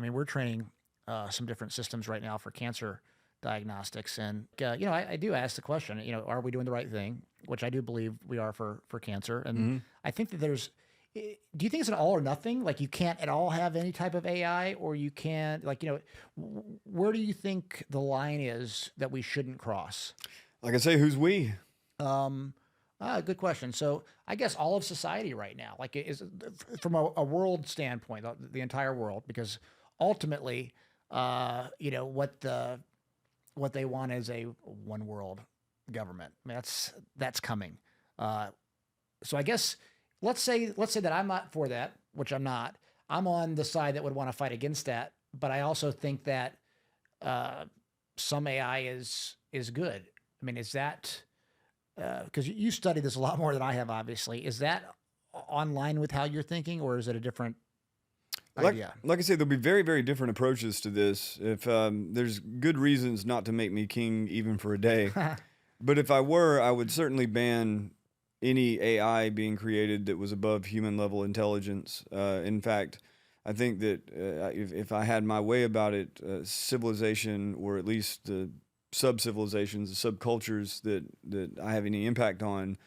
mean, we're training some different systems right now for cancer diagnostics, and I do ask the question, are we doing the right thing? Which I do believe we are for cancer, and Hmm. I think that do you think it's an all or nothing? Like you can't at all have any type of AI, or you can't, where do you think the line is that we shouldn't cross? Like I say, who's we? Um, Good question. So I guess all of society right now, like from a world standpoint, the entire world, because ultimately, what they want is a one world government. I mean, that's coming. Uh, so I guess let's say that I'm not for that, which I'm not. I'm on the side that would want to fight against that, but I also think that uh, some AI is good. I mean, is that because you study this a lot more than I have, obviously. Is that online with how you're thinking, or is it a different Like, idea? like I say, there'll be very, very different approaches to this. If there's good reasons not to make me king even for a day, but if I were, I would certainly ban any AI being created that was above human level intelligence. In fact, I think that if I had my way about it, civilization, or at least the sub civilizations, the subcultures that I have any impact on,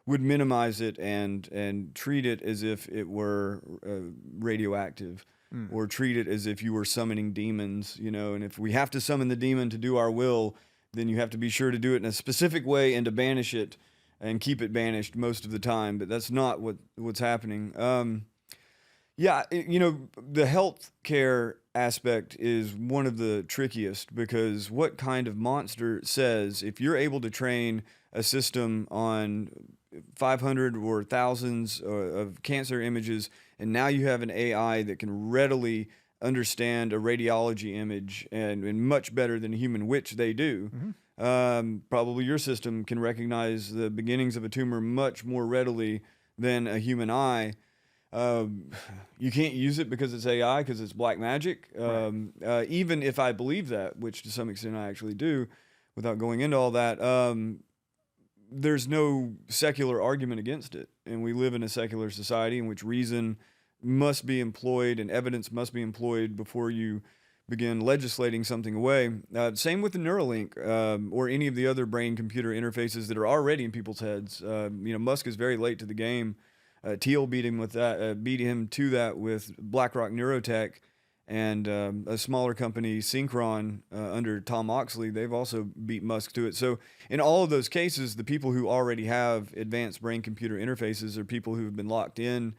would minimize it and treat it as if it were radioactive, Mm, or treat it as if you were summoning demons, and if we have to summon the demon to do our will, then you have to be sure to do it in a specific way and to banish it and keep it banished most of the time. But that's not what's happening. Yeah, the health care aspect is one of the trickiest, because what kind of monster says if you're able to train a system on 500 or thousands of cancer images, and now you have an AI that can readily understand a radiology image and much better than a human, which they do. hmm Probably your system can recognize the beginnings of a tumor much more readily than a human eye. um, you can't use it because it's AI, because it's black magic. Right. Even if I believe that, which to some extent I actually do, without going into all that, there's no secular argument against it. And we live in a secular society in which reason must be employed and evidence must be employed before you begin legislating something away. Same with the Neuralink, or any of the other brain-computer interfaces that are already in people's heads. Musk is very late to the game. Teal beat him with that. Beat him to that with BlackRock Neurotech, and a smaller company, Synchron, under Tom Oxley. They've also beat Musk to it. So in all of those cases, the people who already have advanced brain-computer interfaces are people who have been locked in,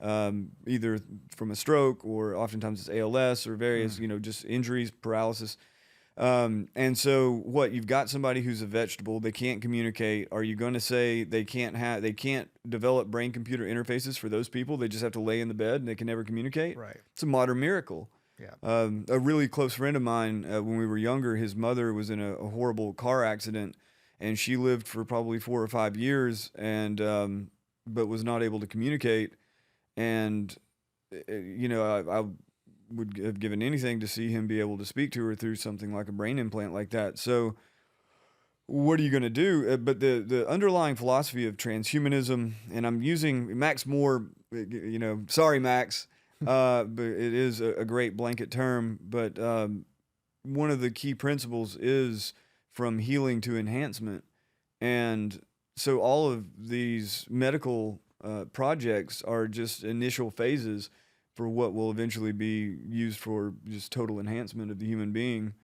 either from a stroke, or oftentimes it's ALS, or various, Mm. just injuries, paralysis. And so what, you've got somebody who's a vegetable, they can't communicate. Are you going to say they can't develop brain computer interfaces for those people? They just have to lay in the bed and they can never communicate? Right. It's a modern miracle. Yeah. A really close friend of mine, when we were younger, his mother was in a horrible car accident, and she lived for probably 4 or 5 years, and but was not able to communicate. And I would have given anything to see him be able to speak to her through something like a brain implant like that. So what are you going to do? But the underlying philosophy of transhumanism, and I'm using Max Moore, sorry, Max, but it is a great blanket term. But one of the key principles is from healing to enhancement. And so all of these medical projects are just initial phases for what will eventually be used for just total enhancement of the human being.